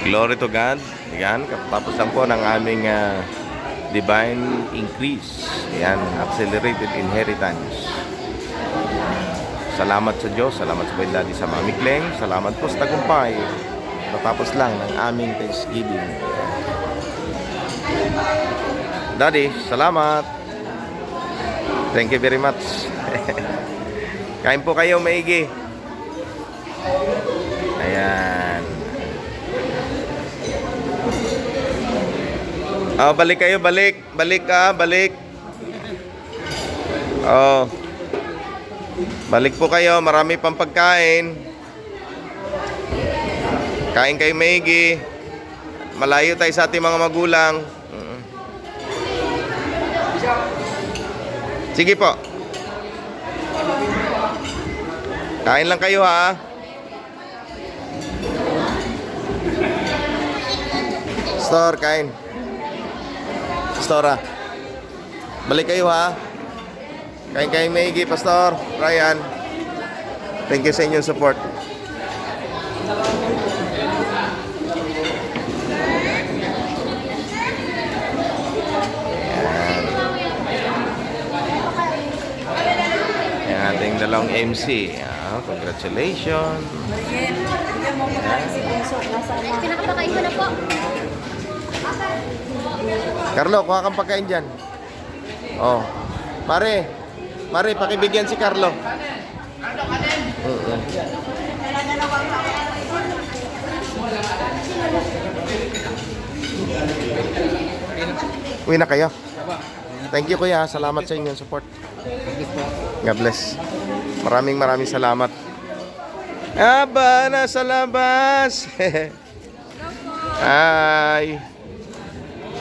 Glory to God. Yan, tapos lang po ng aming divine increase. Yan, accelerated inheritance. Salamat sa Diyos, salamat sa Daddy, sa Mami Kleng, salamat po sa tagumpay. Natapos lang ng aming Thanksgiving. Daddy, salamat. Thank you very much. Kain po kayo, maigi. Ayan. Oh, balik kayo, balik. Balik ka, balik. Oh. Balik po kayo, marami pang pagkain. Kain kayo maigi. Malayo tayo sa ating mga magulang. Sige po. Kain lang kayo ha. Store, kain. Pastora. Balik kayo ha. Kain kayo maigi, Pastor Ryan. Thank you sa inyong support. Ayan. Ayan ating dalawang MC. Congratulations. Pinakapakain ko na po. Carlo, kuha kang pagkain dyan. Oh. Mare, pakibigyan si Carlo. Uwi na kayo. Thank you kuya, salamat sa inyong support. God bless. Maraming salamat. Aba, nasa labas. Hi.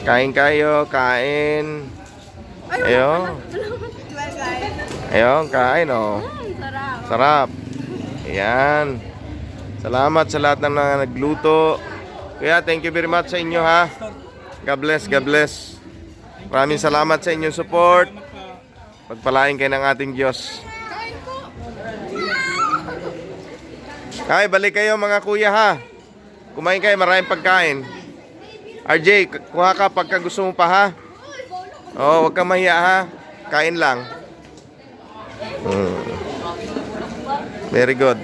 Kain kayo, kain. Ayun. Ayun, kain oh. Sarap. Ayan. Salamat sa lahat ng mga nagluto. Kuya, thank you very much sa inyo ha. God bless, God bless. Maraming salamat sa inyong support. Pagpalain kayo ng ating Diyos. Ay, balik kayo mga kuya ha. Kumain kayo, maraming pagkain. RJ, kuha ka pagka gusto mo pa ha. Oh, huwag kang mahiya ha. Kain lang. Very good.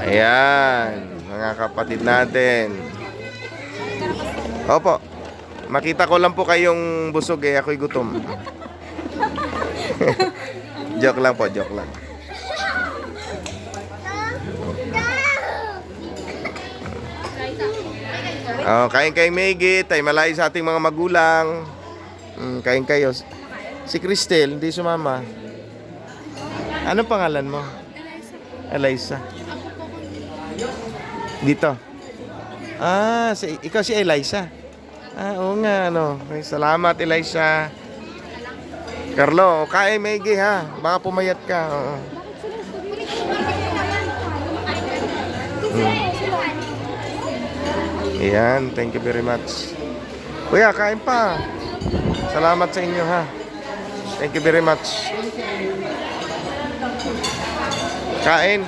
Ayan, mga kapatid natin. Opo. Makita ko lang po kayong busog eh, ako'y gutom. Joke lang po, joke lang. Oh, kain kayo Maggie, tayo malayo sa ating mga magulang. Kain kayo. Si Cristel, hindi sumama. Ano pangalan mo? Eliza. Dito. Ah, ikaw si Eliza. Ah, oo nga, ano. Salamat, Eliza. Carlo, kain Maggie ha. Baka pumayat ka. Oo. Ayan, thank you very much. Kuya, kain pa. Salamat sa inyo ha. Thank you very much. Kain.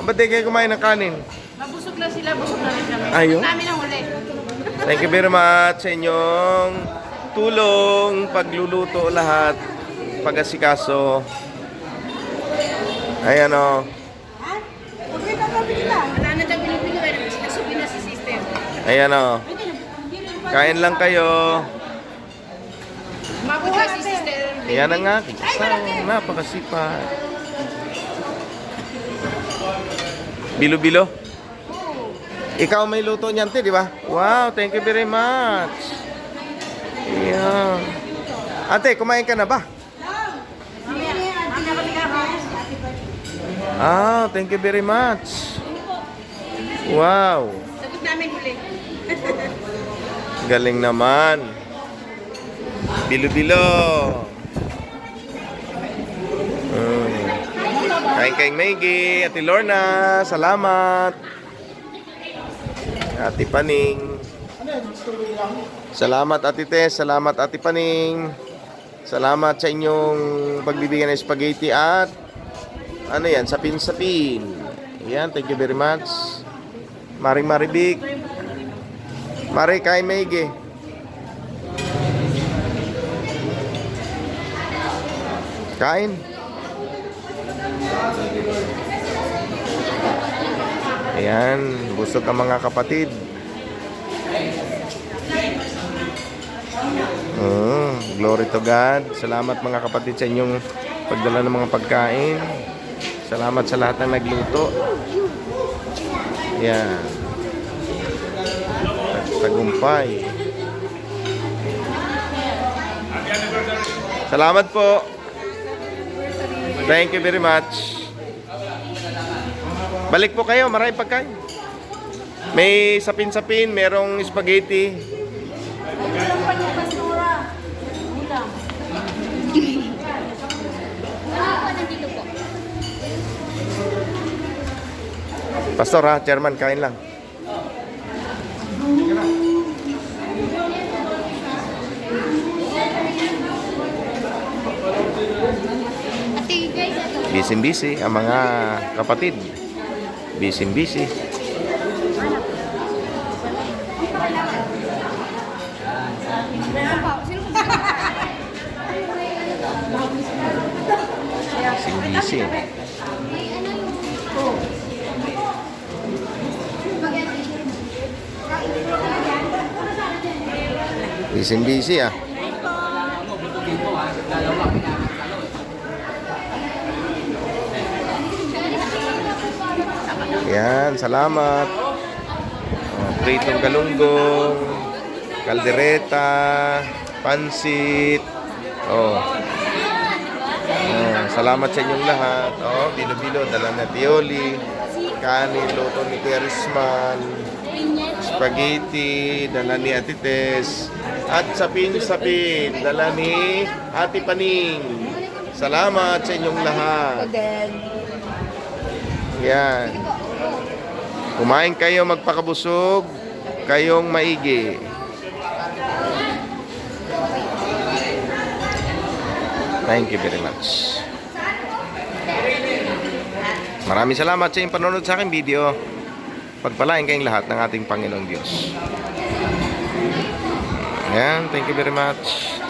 Ba't di kayo kumain ng kanin? Mabusog na sila, busog na rin kami. Ayun. Namin ang huli. Thank you very much sa inyong tulong, pagluluto lahat, pag-asikaso. Ayan o. Wala na daw pinipili kayo. Nasubi na si sister. Ayan o. Kain lang kayo. Mabuhay si sister. Ayan na nga. Napakasipag. Bilo-bilo. Ikaw may luto niyan, te, di ba? Wow, thank you very much. Ayan. Ate, kumain ka na ba? Ah, thank you very much. Wow. Sagot namin huli. Galing naman. Bilo-bilo. Kain Maggie, Ate Lorna, salamat. Ate Paning. Salamat Ate Tess, salamat Ate Paning. Salamat sa inyong pagbibigyan ng spaghetti at ano yan, sapin-sapin. Ayan, thank you very much. Maring Maribik. Mari, kain maigi. Kain. Ayan, busog ang mga kapatid. Glory to God. Salamat mga kapatid sa inyong pagdala ng mga pagkain. Salamat sa lahat ng nagluto. Ayan. Tagumpay. Salamat po. Thank you very much. Balik po kayo, maraming pagkain. May sapin-sapin, merong spaghetti. Nandito po. Pastor ha, chairman, kain lang. Ate, guys, ito. Busy-busy ang mga kapatid. Busy-busy. Busy-busy. Busy-busy ah. Yan, salamat. Pritong galunggong, kaldereta, pansit. Salamat sa inyong lahat. Bilo-bilo, dala na tioli, kanin, luto ni Kerisman, spaghetti, dala ni Ate Tess, at sapin-sapin, dala ni Ate Paning. Salamat sa inyong lahat. Yan. Kumain kayo, magpakabusog, kayong maigi. Thank you very much. Maraming salamat sa inyong panonood sa aking video. Pagpalain kayong lahat ng ating Panginoong Diyos. Yan, thank you very much.